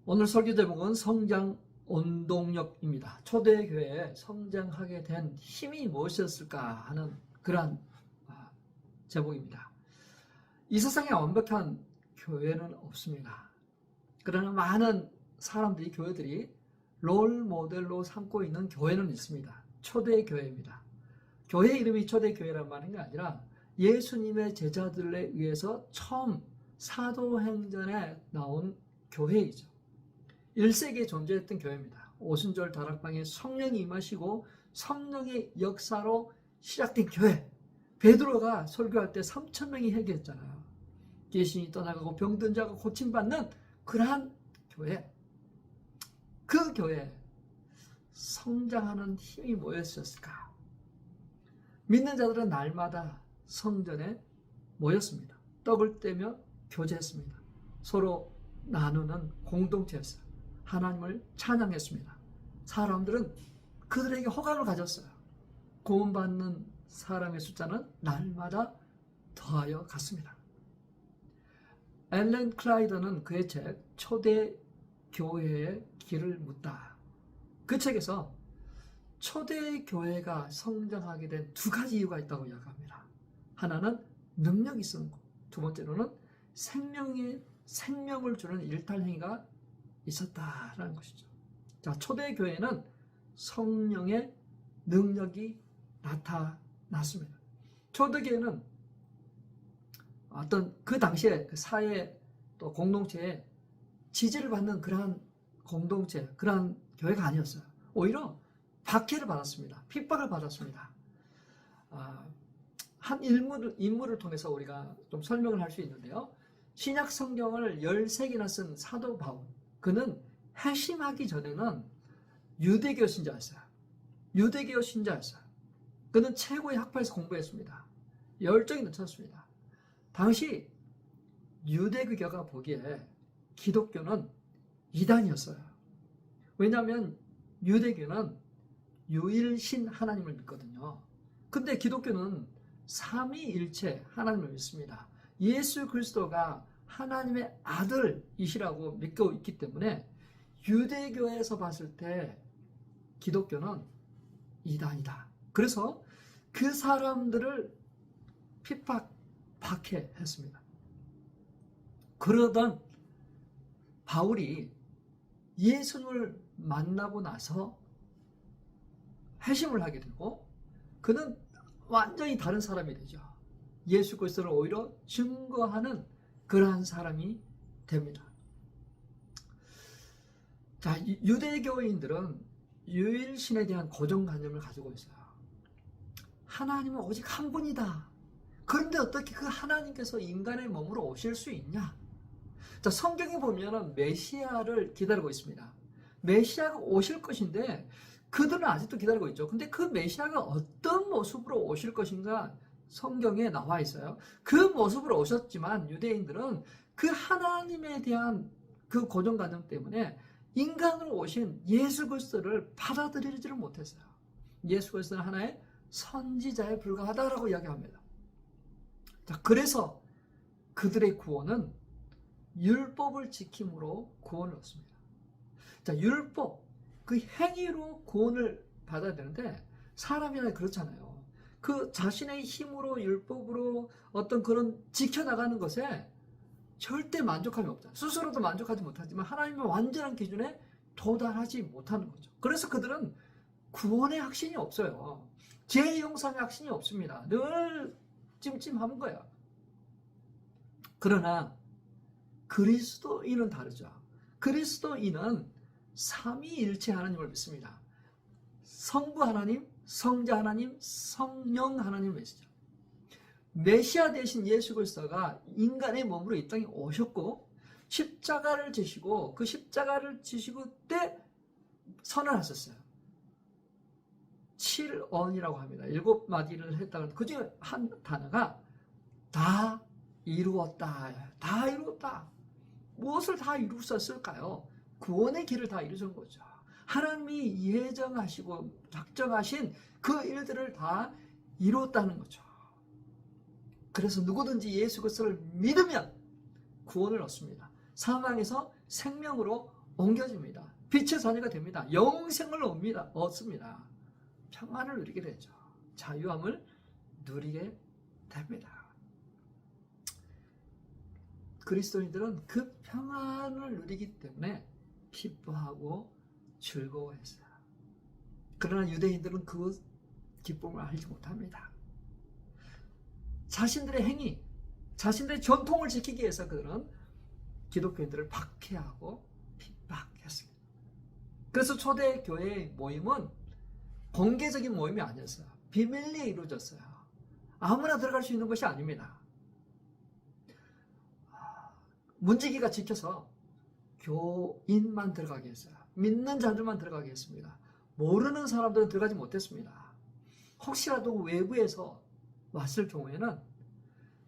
오늘 설교 제목은 성장 원동력입니다. 초대교회에 성장하게 된 힘이 무엇이었을까 하는 그러한 제목입니다. 이 세상에 완벽한 교회는 없습니다. 그러나 많은 사람들이 교회들이 롤 모델로 삼고 있는 교회는 있습니다. 초대교회입니다. 교회 이름이 초대교회란 말인 게 아니라 예수님의 제자들에 의해서 처음 사도행전에 나온 교회이죠. 1세기에 존재했던 교회입니다. 오순절 다락방에 성령이 임하시고 성령의 역사로 시작된 교회. 베드로가 설교할 때 3,000명이 회개했잖아요. 귀신이 떠나가고 병든 자가 고침받는 그러한 교회. 그 교회에 성장하는 힘이 뭐였을까? 믿는 자들은 날마다 성전에 모였습니다. 떡을 떼며 교제했습니다. 서로 나누는 공동체였어요. 하나님을 찬양했습니다. 사람들은 그들에게 호감을 가졌어요. 구원받는 사람의 숫자는 날마다 더하여 갔습니다. 앨런 클라이더는 그의 책 초대 교회의 길을 묻다. 그 책에서 초대 교회가 성장하게 된 두 가지 이유가 있다고 이야기합니다. 하나는 능력이 있었고, 두 번째로는 생명을 주는 일탈행위가 있었다라는 것이죠. 자, 초대교회는 성령의 능력이 나타났습니다. 초대교회는 어떤 그 당시에 그 사회 또 공동체에 지지를 받는 그러한 공동체, 그러한 교회가 아니었어요. 오히려 박해를 받았습니다. 핍박을 받았습니다. 한 인물을 통해서 우리가 좀 설명을 할 수 있는데요. 신약 성경을 13개나 쓴 사도 바울. 그는 회심하기 전에는 유대교 신자였어요. 유대교 신자였어요. 그는 최고의 학파에서 공부했습니다. 열정이 넘쳤습니다. 당시 유대교가 보기에 기독교는 이단이었어요. 왜냐하면 유대교는 유일신 하나님을 믿거든요. 근데 기독교는 삼위일체 하나님을 믿습니다. 예수 그리스도가 하나님의 아들이시라고 믿고 있기 때문에 유대교에서 봤을 때 기독교는 이단이다. 그래서 그 사람들을 박해했습니다. 그러던 바울이 예수님을 만나고 나서 회심을 하게 되고 그는 완전히 다른 사람이 되죠. 예수 그리스도를 오히려 증거하는 그러한 사람이 됩니다. 자, 유대교인들은 유일신에 대한 고정관념을 가지고 있어요. 하나님은 오직 한 분이다. 그런데 어떻게 그 하나님께서 인간의 몸으로 오실 수 있냐? 자, 성경에 보면은 메시아를 기다리고 있습니다. 메시아가 오실 것인데 그들은 아직도 기다리고 있죠. 근데 그 메시아가 어떤 모습으로 오실 것인가 성경에 나와 있어요. 그 모습으로 오셨지만 유대인들은 그 하나님에 대한 그 고정관념 때문에 인간으로 오신 예수 그리스도를 받아들이지를 못했어요. 예수 그리스도는 하나의 선지자에 불과하다라고 이야기합니다. 자, 그래서 그들의 구원은 율법을 지킴으로 구원을 얻습니다. 자, 율법, 그 행위로 구원을 받아야 되는데 사람이나 그렇잖아요. 그 자신의 힘으로 율법으로 어떤 그런 지켜나가는 것에 절대 만족함이 없다. 스스로도 만족하지 못하지만 하나님의 완전한 기준에 도달하지 못하는 거죠. 그래서 그들은 구원의 확신이 없어요. 재영상의 확신이 없습니다. 늘 찜찜한 거야. 그러나 그리스도인은 다르죠. 그리스도인은 삼위일체 하나님을 믿습니다. 성부 하나님, 성자 하나님, 성령 하나님을 믿으시죠. 메시아 대신 예수 그리스도가 인간의 몸으로 이 땅에 오셨고 십자가를 지시고 그 십자가를 지시고 때 선언하셨어요. 7언이라고 합니다. 7마디를 했다는 그 중에 한 단어가 다 이루었다. 다 이루었다. 무엇을 다 이루셨을까요? 구원의 길을 다 이루신 거죠. 하나님이 예정하시고 작정하신 그 일들을 다 이루었다는 거죠. 그래서 누구든지 예수 그리스도를 믿으면 구원을 얻습니다. 사망에서 생명으로 옮겨집니다. 빛의 자녀가 됩니다. 영생을 얻습니다. 평안을 누리게 되죠. 자유함을 누리게 됩니다. 그리스도인들은 그 평안을 누리기 때문에 기뻐하고 즐거워했어요. 그러나 유대인들은 그 기쁨을 알지 못합니다. 자신들의 행위, 자신들의 전통을 지키기 위해서 그들은 기독교인들을 박해하고 핍박했습니다. 그래서 초대 교회의 모임은 공개적인 모임이 아니었어요. 비밀리에 이루어졌어요. 아무나 들어갈 수 있는 것이 아닙니다. 문지기가 지켜서 교인만 들어가게 했어요. 믿는 자들만 들어가게 했습니다. 모르는 사람들은 들어가지 못했습니다. 혹시라도 외부에서 왔을 경우에는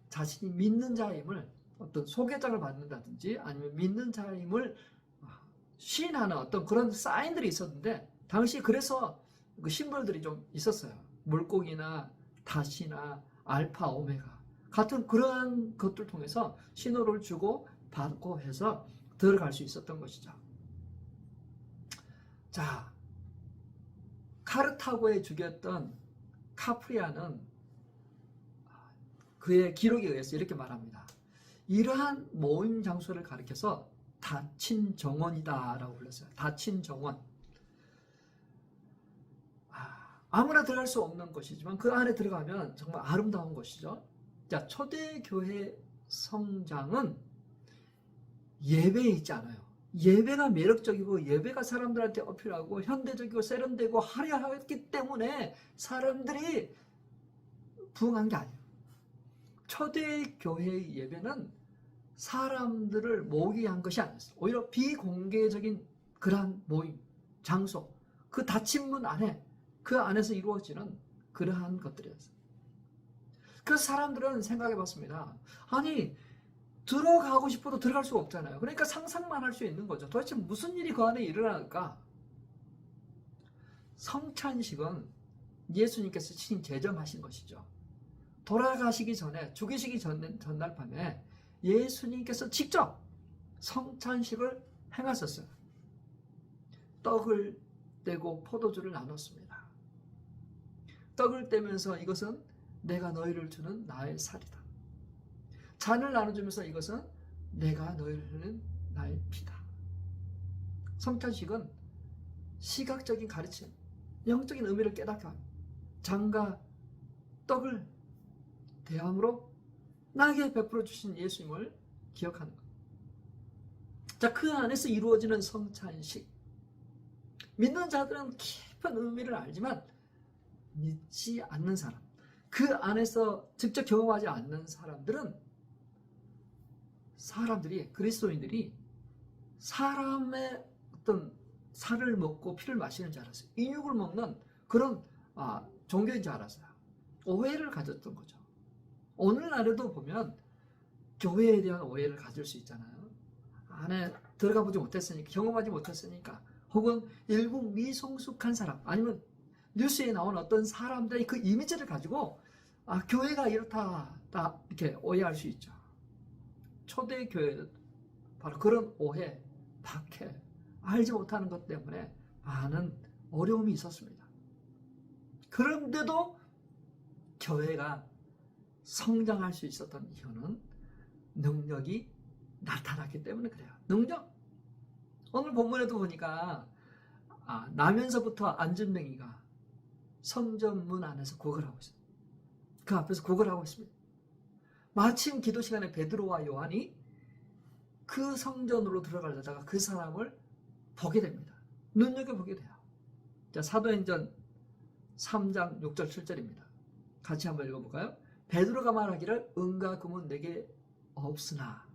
자신이 믿는 자임을 어떤 소개장을 받는다든지 아니면 믿는 자임을 시인하는 어떤 그런 사인들이 있었는데, 당시 그래서 그 심벌들이 좀 있었어요. 물고기나 다시나 알파 오메가 같은 그러한 것들 통해서 신호를 주고 받고 해서 들어갈 수 있었던 것이죠. 자, 카르타고에 죽였던 카프리아는 그의 기록에 의해서 이렇게 말합니다. 이러한 모임 장소를 가리켜서 닫힌 정원이다 라고 불렀어요. 닫힌 정원. 아무나 들어갈 수 없는 것이지만 그 안에 들어가면 정말 아름다운 것이죠. 자, 초대교회 성장은 예배에 있지 않아요. 예배가 매력적이고 예배가 사람들한테 어필하고 현대적이고 세련되고 화려하기 때문에 사람들이 부응한 게 아니에요. 초대교회의 예배는 사람들을 모으기 위한 것이 아니었어요. 오히려 비공개적인 그러한 모임, 장소, 그 닫힌 문 안에, 그 안에서 이루어지는 그러한 것들이었어요. 그래서 사람들은 생각해 봤습니다. 아니, 들어가고 싶어도 들어갈 수가 없잖아요. 그러니까 상상만 할 수 있는 거죠. 도대체 무슨 일이 그 안에 일어날까? 성찬식은 예수님께서 친히 제정하신 것이죠. 돌아가시기 전에, 죽이시기 전날 밤에 예수님께서 직접 성찬식을 행하셨어요. 떡을 떼고 포도주를 나눴습니다. 떡을 떼면서 이것은 내가 너희를 주는 나의 살이다. 잔을 나눠주면서 이것은 내가 너희를 주는 나의 피다. 성찬식은 시각적인 가르침, 영적인 의미를 깨닫게 합니다. 잔과 떡을 대함으로 나에게 베풀어 주신 예수님을 기억하는 것. 자, 그 안에서 이루어지는 성찬식. 믿는 자들은 깊은 의미를 알지만 믿지 않는 사람, 그 안에서 직접 경험하지 않는 사람들이 그리스도인들이 사람의 어떤 살을 먹고 피를 마시는 줄 알았어요. 인육을 먹는 그런 종교인 줄 알았어요. 오해를 가졌던 거죠. 오늘날에도 보면 교회에 대한 오해를 가질 수 있잖아요. 안에 들어가 보지 못했으니까, 경험하지 못했으니까, 혹은 일부 미성숙한 사람, 아니면 뉴스에 나온 어떤 사람들의 그 이미지를 가지고 교회가 이렇다 이렇게 오해할 수 있죠. 초대교회는 바로 그런 오해, 박해, 알지 못하는 것 때문에 많은 어려움이 있었습니다. 그런데도 교회가 성장할 수 있었던 이유는 능력이 나타났기 때문에 그래요. 능력. 오늘 본문에도 보니까 나면서부터 안전뱅이가 성전문 안에서 구걸하고 있어요. 그 앞에서 구걸하고 있습니다. 마침 기도 시간에 베드로와 요한이 그 성전으로 들어가려다가 그 사람을 보게 됩니다. 눈여겨보게 돼요. 자, 사도행전 3장 6절 7절입니다. 같이 한번 읽어볼까요? 베드로가 말하기를 은과 금은 내게 없으나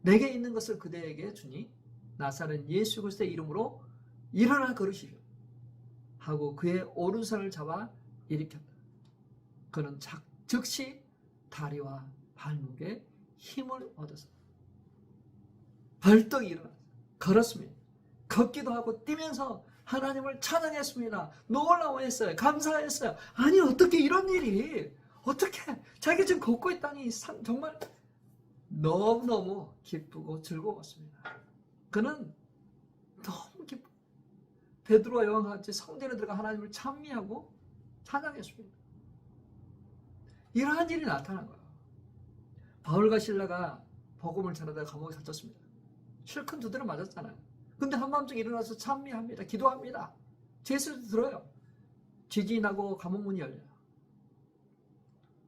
내게 있는 것을 그대에게 주니 나사렛 예수 그리스도의 이름으로 일어나 걸으시오 하고 그의 오른손을 잡아 일으켰다. 그는 즉시 다리와 발목에 힘을 얻어서 벌떡 일어나 걸었습니다. 걷기도 하고 뛰면서 하나님을 찬양했습니다. 놀라워했어요. 감사했어요. 아니, 어떻게 이런 일이, 어떻게 자기가 지금 걷고 있다니 정말 너무너무 기쁘고 즐거웠습니다. 그는 베드로와 요한과 같이 성전에 들어가 하나님을 찬미하고 찬양했습니다. 이러한 일이 나타난 거예요. 바울과 실라가 복음을 전하다가 감옥에 갇혔습니다. 실컷 두드려 맞았잖아요. 근데 한밤중에 일어나서 찬미합니다. 기도합니다. 제수도 들어요. 지진하고 감옥 문이 열려요.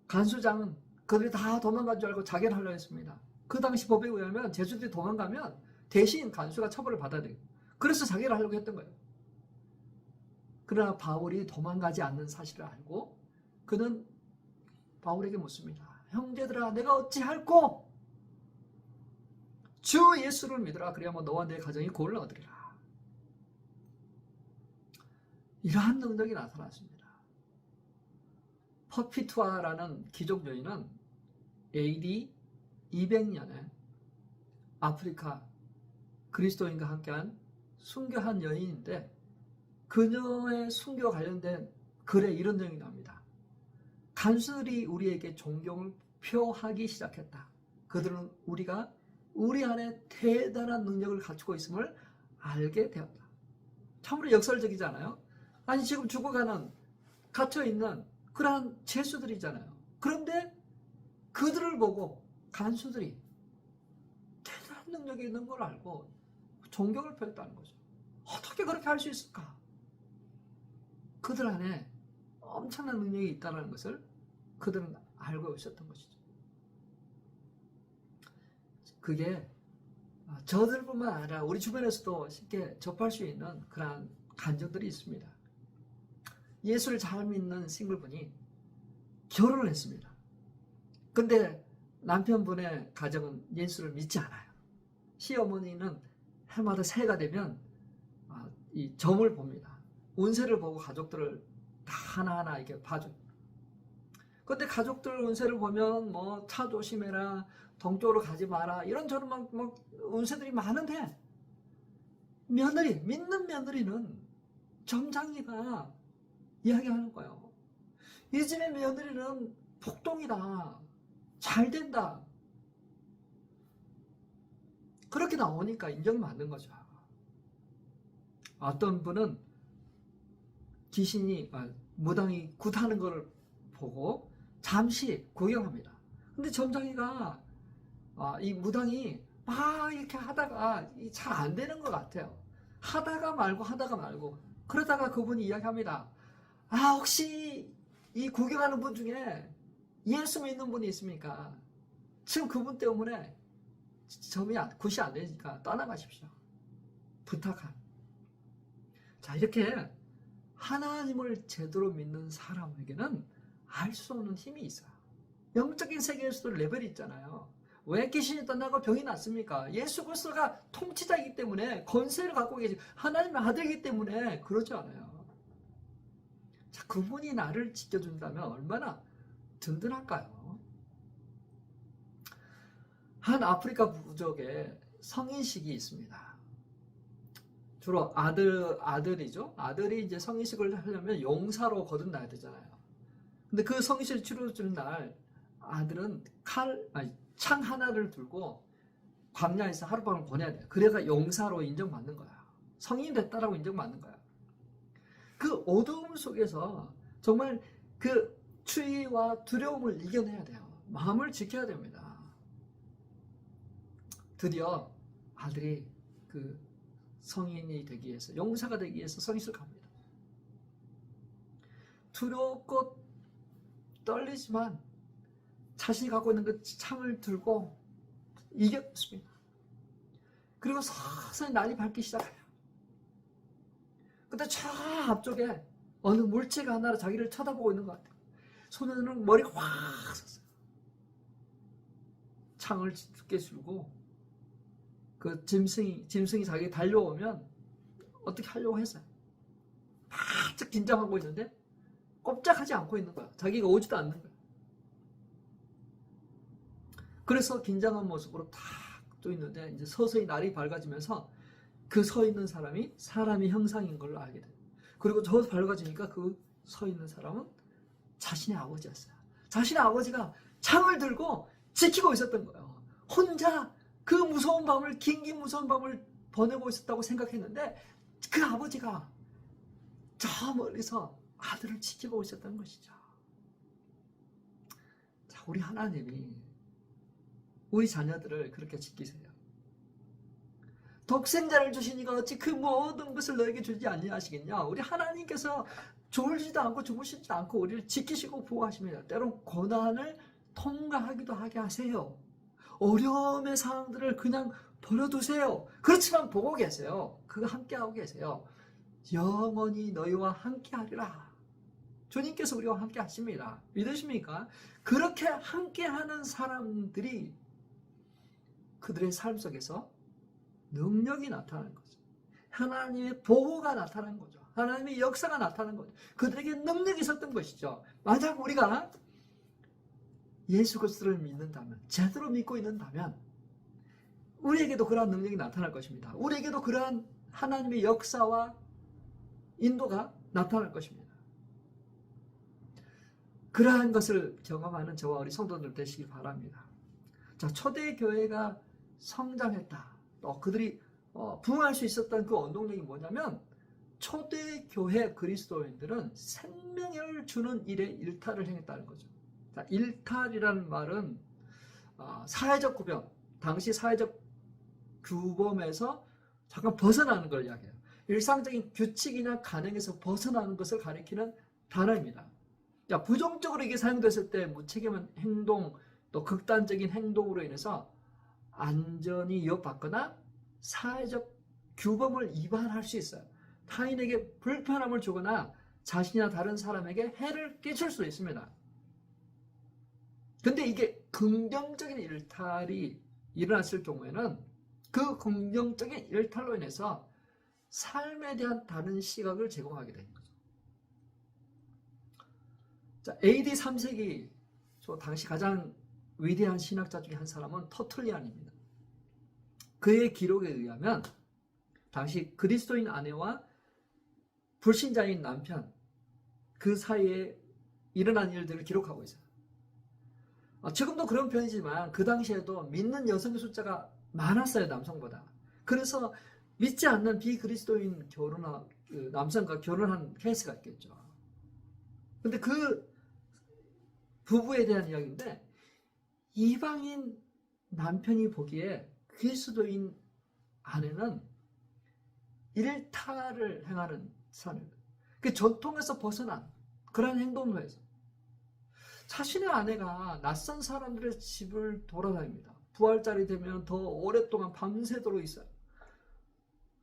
간수장은 그들이 다 도망간 줄 알고 자결 하려고 했습니다. 그 당시 법에 의하면 제수들이 도망가면 대신 간수가 처벌을 받아야 돼요. 그래서 자결을 하려고 했던 거예요. 그러나 바울이 도망가지 않는 사실을 알고 그는 바울에게 묻습니다. 형제들아, 내가 어찌할꼬? 주 예수를 믿으라. 그래야만 너와 내 가정이 구원을 얻으리라. 이러한 능력이 나타났습니다. 퍼피투아라는 귀족 여인은 AD 200년에 아프리카 그리스도인과 함께한 순교한 여인인데 그녀의 순교와 관련된 글에 이런 내용이 나옵니다. 간수들이 우리에게 존경을 표하기 시작했다. 그들은 우리가 우리 안에 대단한 능력을 갖추고 있음을 알게 되었다. 참으로 역설적이잖아요. 아니 지금 죽어가는 갇혀있는 그러한 죄수들이잖아요. 그런데 그들을 보고 간수들이 대단한 능력이 있는 걸 알고 존경을 표했다는 거죠. 어떻게 그렇게 할 수 있을까? 그들 안에 엄청난 능력이 있다는 것을 그들은 알고 있었던 것이죠. 그게 저들뿐만 아니라 우리 주변에서도 쉽게 접할 수 있는 그러한 간증들이 있습니다. 예수를 잘 믿는 싱글분이 결혼을 했습니다. 근데 남편분의 가정은 예수를 믿지 않아요. 시어머니는 해마다 새해가 되면 이 점을 봅니다. 운세를 보고 가족들을 다 하나하나 이렇게 봐줘요. 근데 가족들 운세를 보면 뭐 차 조심해라, 동쪽으로 가지 마라, 이런저런 막 운세들이 많은데 믿는 며느리는 점장이가 이야기하는 거예요. 이 집의 며느리는 폭동이다, 잘 된다. 그렇게 나오니까 인정이 받는 거죠. 어떤 분은 귀신이 무당이 굿하는 것을 보고 잠시 구경합니다. 근데 점장이가 이 무당이 막 이렇게 하다가 잘 안 되는 것 같아요. 하다가 말고 그러다가 그분이 이야기합니다. 혹시 이 구경하는 분 중에 예수 믿는 분이 있습니까? 지금 그분 때문에 점이 굿이 안 되니까 떠나가십시오. 부탁한. 자, 이렇게 하나님을 제대로 믿는 사람에게는 알 수 없는 힘이 있어요. 영적인 세계에서도 레벨이 있잖아요. 왜 귀신이 떠나고 병이 났습니까? 예수 그리스도가 통치자이기 때문에, 권세를 갖고 계신 하나님의 아들이기 때문에 그러지 않아요. 자, 그분이 나를 지켜준다면 얼마나 든든할까요? 한 아프리카 부족에 성인식이 있습니다. 주로 아들이죠. 아들이 이제 성인식을 하려면 용사로 거듭나야 되잖아요. 근데 그 성인식을 치러주는 날 아들은 창 하나를 들고 광야에서 하룻밤을 보내야 돼요. 그래가 용사로 인정받는 거야. 성인 됐다라고 인정받는 거야. 그 어두움 속에서 정말 그 추위와 두려움을 이겨내야 돼요. 마음을 지켜야 됩니다. 드디어 아들이 그 성인이 되기 위해서, 용사가 되기 위해서 성인식을 갑니다. 두렵고 떨리지만 자신이 갖고 있는 그 창을 들고 이겼습니다. 그리고 서서히 날이 밝기 시작해요. 근데 저 앞쪽에 어느 물체가 하나로 자기를 쳐다보고 있는 것 같아요. 소년은 머리가 확 섰어요. 창을 두께 들고 그 짐승이 자기에게 달려오면 어떻게 하려고 했어요. 바짝 긴장하고 있는데 꼼짝하지 않고 있는 거야. 자기가 오지도 않는 거야. 그래서 긴장한 모습으로 탁 또 있는데 이제 서서히 날이 밝아지면서 그 서 있는 사람이 사람의 형상인 걸로 알게 돼요. 그리고 저 밝아지니까 그 서 있는 사람은 자신의 아버지였어요. 자신의 아버지가 창을 들고 지키고 있었던 거예요. 혼자 그 무서운 밤을, 긴 무서운 밤을 보내고 있었다고 생각했는데 그 아버지가 저 멀리서 아들을 지켜보고 있었던 것이죠. 자, 우리 하나님이 우리 자녀들을 그렇게 지키세요. 독생자를 주시니까 어찌 그 모든 것을 너에게 주지 아니하시겠냐. 우리 하나님께서 졸지도 않고 주무시지도 않고 우리를 지키시고 보호하십니다. 때론 고난을 통과하기도 하게 하세요. 어려움의 상황들을 그냥 버려두세요. 그렇지만 보고 계세요. 그거 함께하고 계세요. 영원히 너희와 함께하리라. 주님께서 우리와 함께 하십니다. 믿으십니까? 그렇게 함께하는 사람들이 그들의 삶 속에서 능력이 나타나는 거죠. 하나님의 보호가 나타나는 거죠. 하나님의 역사가 나타나는 거죠. 그들에게 능력이 있었던 것이죠. 만약 우리가 예수 그리스도를 믿는다면, 제대로 믿고 있는다면 우리에게도 그러한 능력이 나타날 것입니다. 우리에게도 그러한 하나님의 역사와 인도가 나타날 것입니다. 그러한 것을 경험하는 저와 우리 성도들 되시기 바랍니다. 자, 초대교회가 성장했다. 또 그들이 부흥할 수 있었던 그 원동력이 뭐냐면, 초대교회 그리스도인들은 생명을 주는 일에 일탈을 행했다는 거죠. 자, 일탈이라는 말은 사회적 구변, 당시 사회적 규범에서 잠깐 벗어나는 걸 이야기해요. 일상적인 규칙이나 관행에서 벗어나는 것을 가리키는 단어입니다. 자, 부정적으로 이게 사용됐을 때 무책임한 행동, 또 극단적인 행동으로 인해서 안전이 위협받거나 사회적 규범을 위반할 수 있어요. 타인에게 불편함을 주거나 자신이나 다른 사람에게 해를 끼칠 수 있습니다. 근데 이게 긍정적인 일탈이 일어났을 경우에는 그 긍정적인 일탈로 인해서 삶에 대한 다른 시각을 제공하게 되는 거죠. 자, AD 3세기 저 당시 가장 위대한 신학자 중에 한 사람은 터툴리안입니다. 그의 기록에 의하면 당시 그리스도인 아내와 불신자인 남편 그 사이에 일어난 일들을 기록하고 있어요. 지금도 그런 편이지만 그 당시에도 믿는 여성의 숫자가 많았어요, 남성보다. 그래서 믿지 않는 비그리스도인 남성과 결혼한 케이스가 있겠죠. 근데 그 부부에 대한 이야기인데, 이방인 남편이 보기에 그리스도인 아내는 일탈을 행하는 사람입니다. 그 전통에서 벗어난 그런 행동을 해서 자신의 아내가 낯선 사람들의 집을 돌아다닙니다. 부활절이 되면 더 오랫동안 밤새도록 있어요.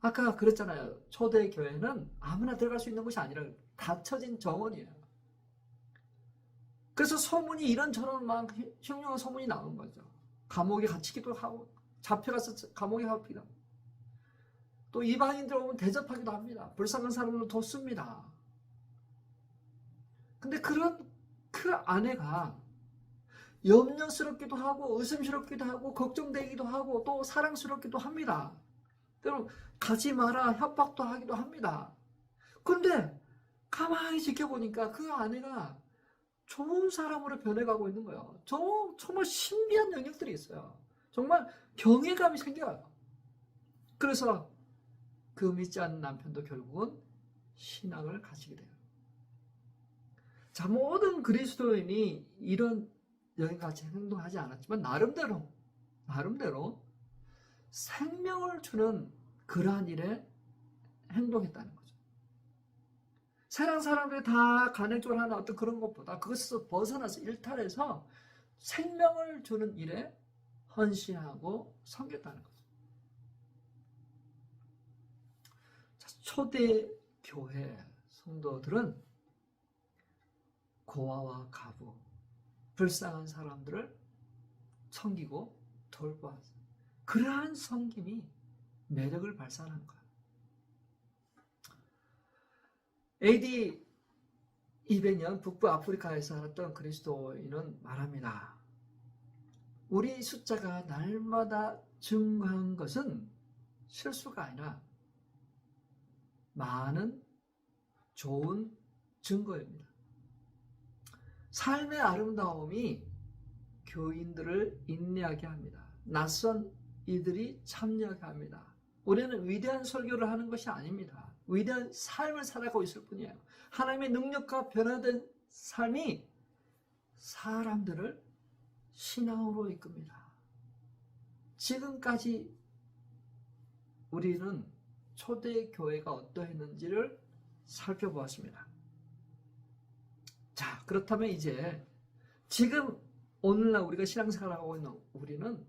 아까 그랬잖아요. 초대교회는 아무나 들어갈 수 있는 곳이 아니라 닫혀진 정원이에요. 그래서 소문이 이런저런 막 흉흉한 소문이 나온 거죠. 감옥에 갇히기도 하고, 잡혀가서 감옥에 갇히기도 하고, 또 이방인들 오면 대접하기도 합니다. 불쌍한 사람을 돕습니다. 근데 그 아내가 염려스럽기도 하고 의심스럽기도 하고 걱정되기도 하고 또 사랑스럽기도 합니다. 그럼 가지 마라 협박도 하기도 합니다. 근데 가만히 지켜보니까 그 아내가 좋은 사람으로 변해가고 있는 거예요. 정말 신비한 영역들이 있어요. 정말 경외감이 생겨요. 그래서 그 믿지 않는 남편도 결국은 신앙을 가지게 돼요. 자, 모든 그리스도인이 이런 여기같이 행동하지 않았지만 나름대로 생명을 주는 그러한 일에 행동했다는 거죠. 세상 사람들이 다 간행적으로 하는 어떤 그런 것보다 그것에서 벗어나서 일탈해서 생명을 주는 일에 헌신하고 섬겼다는 거죠. 자, 초대 교회 성도들은 고아와 가부, 불쌍한 사람들을 섬기고 돌보았어요. 그러한 섬김이 매력을 발산한 거예요. AD 200년 북부 아프리카에서 살았던 그리스도인은 말합니다. 우리 숫자가 날마다 증가한 것은 실수가 아니라 많은 좋은 증거입니다. 삶의 아름다움이 교인들을 인내하게 합니다. 낯선 이들이 참여하게 합니다. 우리는 위대한 설교를 하는 것이 아닙니다. 위대한 삶을 살아가고 있을 뿐이에요. 하나님의 능력과 변화된 삶이 사람들을 신앙으로 이끕니다. 지금까지 우리는 초대교회가 어떠했는지를 살펴보았습니다. 자, 그렇다면 이제 지금 오늘날 우리가 신앙생활을 하고 있는 우리는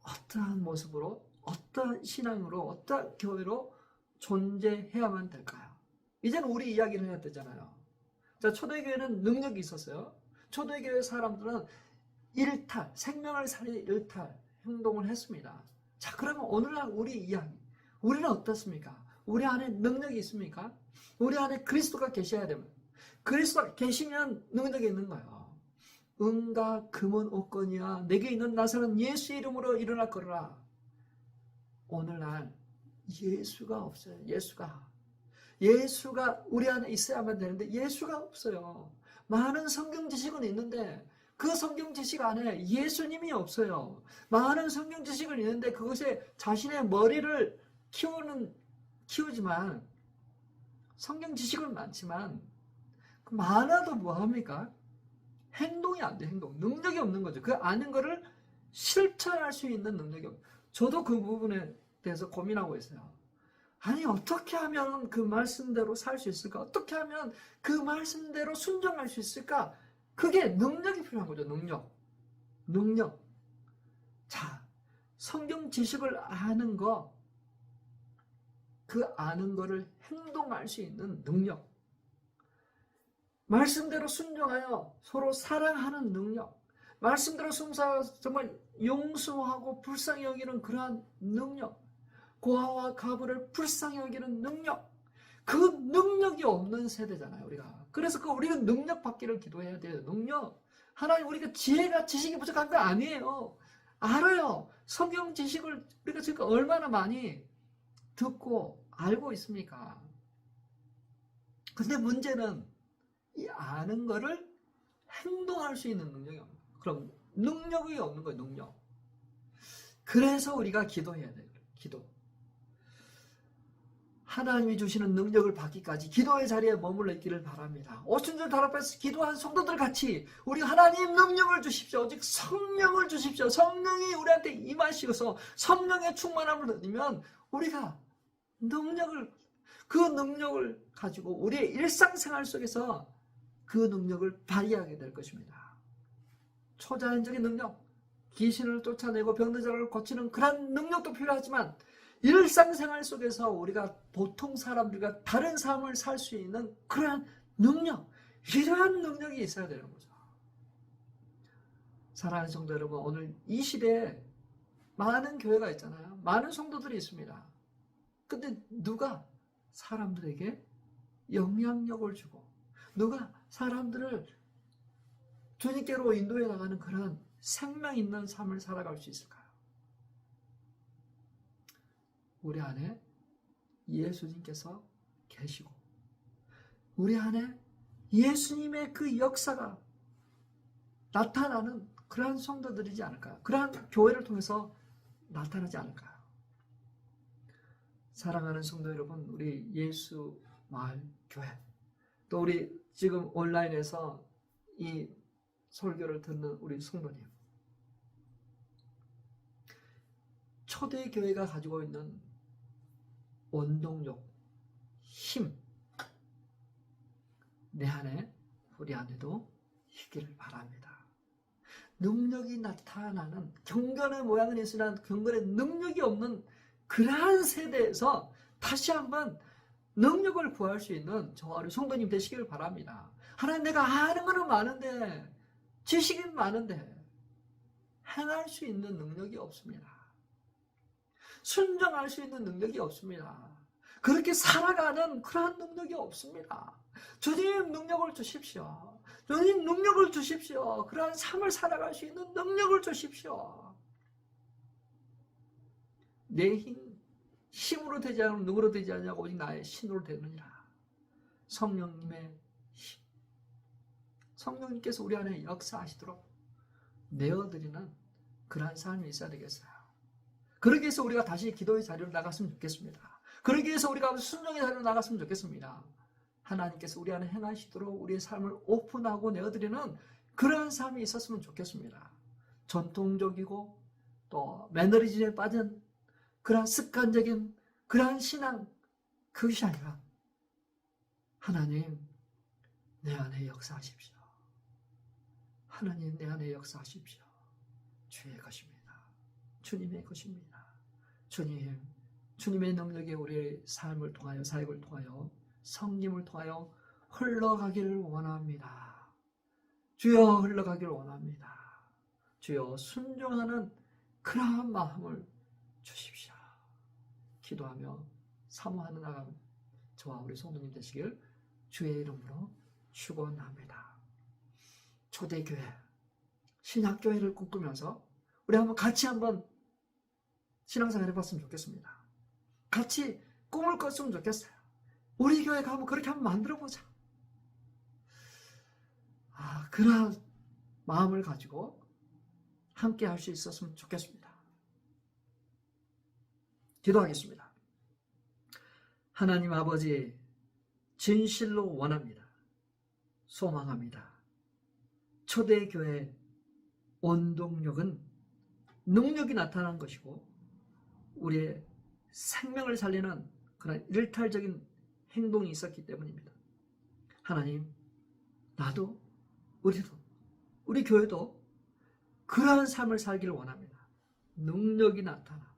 어떠한 모습으로, 어떠한 신앙으로, 어떠한 교회로 존재해야만 될까요? 이제는 우리 이야기를 해야 되잖아요. 자, 초대교회는 능력이 있었어요. 초대교회 사람들은 일탈, 생명을 살릴 일탈 행동을 했습니다. 자, 그러면 오늘날 우리 이야기, 우리는 어떻습니까? 우리 안에 능력이 있습니까? 우리 안에 그리스도가 계셔야 됩니다. 그리스도가 계시면 능력이 있는 거예요. 은과 금은 없거니와 내게 있는 나사는 예수 이름으로 일어날 거라. 오늘날 예수가 없어요. 예수가 우리 안에 있어야만 되는데 예수가 없어요. 많은 성경 지식은 있는데 그 성경 지식 안에 예수님이 없어요. 많은 성경 지식은 있는데 그것에 자신의 머리를 키우지만 성경 지식은 많지만 많아도 뭐합니까? 행동이 안 돼. 능력이 없는 거죠. 그 아는 거를 실천할 수 있는 능력이 없어요. 저도 그 부분에 대해서 고민하고 있어요. 아니, 어떻게 하면 그 말씀대로 살 수 있을까? 어떻게 하면 그 말씀대로 순종할 수 있을까? 그게 능력이 필요한 거죠. 능력. 자, 성경 지식을 아는 거, 그 아는 거를 행동할 수 있는 능력. 말씀대로 순종하여 서로 사랑하는 능력. 말씀대로 순종하여 정말 용서하고 불쌍히 여기는 그러한 능력. 고아와 가부를 불쌍히 여기는 능력. 그 능력이 없는 세대잖아요, 우리가. 그래서 우리는 능력 받기를 기도해야 돼요. 능력. 하나님, 우리가 지혜가 지식이 부족한 거 아니에요. 알아요. 성경 지식을 우리가 지금 얼마나 많이 듣고 알고 있습니까? 근데 문제는 이 아는 거를 행동할 수 있는 능력이 없는 거예요. 그럼 능력이 없는 거예요, 능력. 그래서 우리가 기도해야 돼요. 기도. 하나님이 주시는 능력을 받기까지 기도의 자리에 머물러 있기를 바랍니다. 오순절 단합에서 기도한 성도들 같이 우리 하나님 능력을 주십시오. 오직 성령을 주십시오. 성령이 우리한테 임하시어서 성령의 충만함을 얻으면 우리가 그 능력을 가지고 우리의 일상생활 속에서 그 능력을 발휘하게 될 것입니다. 초자연적인 능력, 귀신을 쫓아내고 병든 자를 고치는 그런 능력도 필요하지만 일상생활 속에서 우리가 보통 사람들과 다른 삶을 살 수 있는 그러한 능력, 이러한 능력이 있어야 되는 거죠. 사랑하는 성도 여러분, 오늘 이 시대에 많은 교회가 있잖아요. 많은 성도들이 있습니다. 근데 누가 사람들에게 영향력을 주고 누가 사람들을 주님께로 인도해 나가는 그런 생명 있는 삶을 살아갈 수 있을까요? 우리 안에 예수님께서 계시고 우리 안에 예수님의 그 역사가 나타나는 그러한 성도들이지 않을까요? 그러한 교회를 통해서 나타나지 않을까요? 사랑하는 성도 여러분, 우리 예수 마을 교회, 또 우리 지금 온라인에서 이 설교를 듣는 우리 성도님, 초대교회가 가지고 있는 원동력, 힘, 내 안에, 우리 안에도 있기를 바랍니다. 능력이 나타나는, 경건의 모양은 있으나 경건의 능력이 없는 그러한 세대에서 다시 한번 능력을 구할 수 있는 저와 우리 성도님 되시길 바랍니다. 하나님, 내가 아는 거는 많은데, 지식은 많은데 행할 수 있는 능력이 없습니다. 순종할 수 있는 능력이 없습니다. 그렇게 살아가는 그러한 능력이 없습니다. 주님, 능력을 주십시오. 주님, 능력을 주십시오. 그러한 삶을 살아갈 수 있는 능력을 주십시오. 내 힘으로 되지 않으면 누구로 되지 않냐고 오직 나의 신으로 되느니라. 성령님의 힘, 성령님께서 우리 안에 역사하시도록 내어드리는 그러한 삶이 있어야 되겠어요. 그러기 위해서 우리가 다시 기도의 자리로 나갔으면 좋겠습니다. 그러기 위해서 우리가 순종의 자리로 나갔으면 좋겠습니다. 하나님께서 우리 안에 행하시도록 우리의 삶을 오픈하고 내어드리는 그러한 삶이 있었으면 좋겠습니다. 전통적이고 또 매너리즘에 빠진 그러한 습관적인 그러한 신앙, 그것이 아니라 하나님 내 안에 역사하십시오. 하나님 내 안에 역사하십시오. 주의 것입니다. 주님의 것입니다. 주님의 능력이 우리의 삶을 통하여, 사역을 통하여, 성김을 통하여 흘러가기를 원합니다. 주여 흘러가기를 원합니다. 주여 순종하는 그러한 마음을 주십시오. 기도하며 사모하는 나감 저와 우리 성도님 되시길 주의 이름으로 축원합니다. 초대교회, 신약교회를 꿈꾸면서 우리 같이 한번 신앙생활 해봤으면 좋겠습니다. 같이 꿈을 꿨으면 좋겠어요. 우리 교회가 그렇게 한번 만들어보자. 그러한 마음을 가지고 함께 할 수 있었으면 좋겠습니다. 기도하겠습니다. 하나님 아버지, 진실로 원합니다. 소망합니다. 초대교회 원동력은 능력이 나타난 것이고 우리의 생명을 살리는 그런 일탈적인 행동이 있었기 때문입니다. 하나님, 나도, 우리도, 우리 교회도 그러한 삶을 살기를 원합니다. 능력이 나타나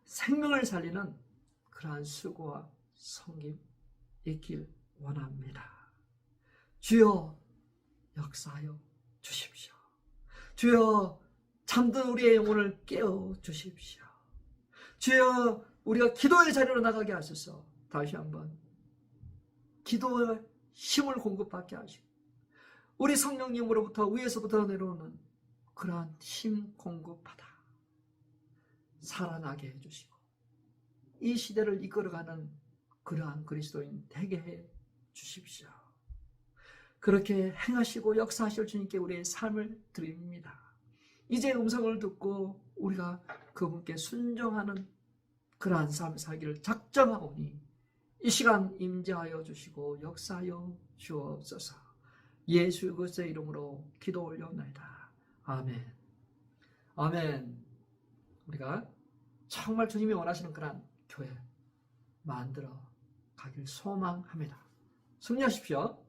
생명을 살리는 그러한 수고와 섬김 있길 원합니다. 주여 역사하여 주십시오. 주여 잠든 우리의 영혼을 깨워 주십시오. 주여 우리가 기도의 자리로 나가게 하소서. 다시 한번 기도의 힘을 공급받게 하시고 우리 성령님으로부터 위에서부터 내려오는 그러한 힘 공급받아 살아나게 해주시고 이 시대를 이끌어가는 그러한 그리스도인 되게 해 주십시오. 그렇게 행하시고 역사하실 주님께 우리의 삶을 드립니다. 이제 음성을 듣고 우리가 그분께 순종하는 그러한 삶을 살기를 작정하오니 이 시간 임재하여 주시고 역사하여 주옵소서. 예수 그리스도의 이름으로 기도 올려옵나이다. 아멘. 아멘. 우리가 정말 주님이 원하시는 그런 교회 만들어 가길 소망합니다. 승리하십시오.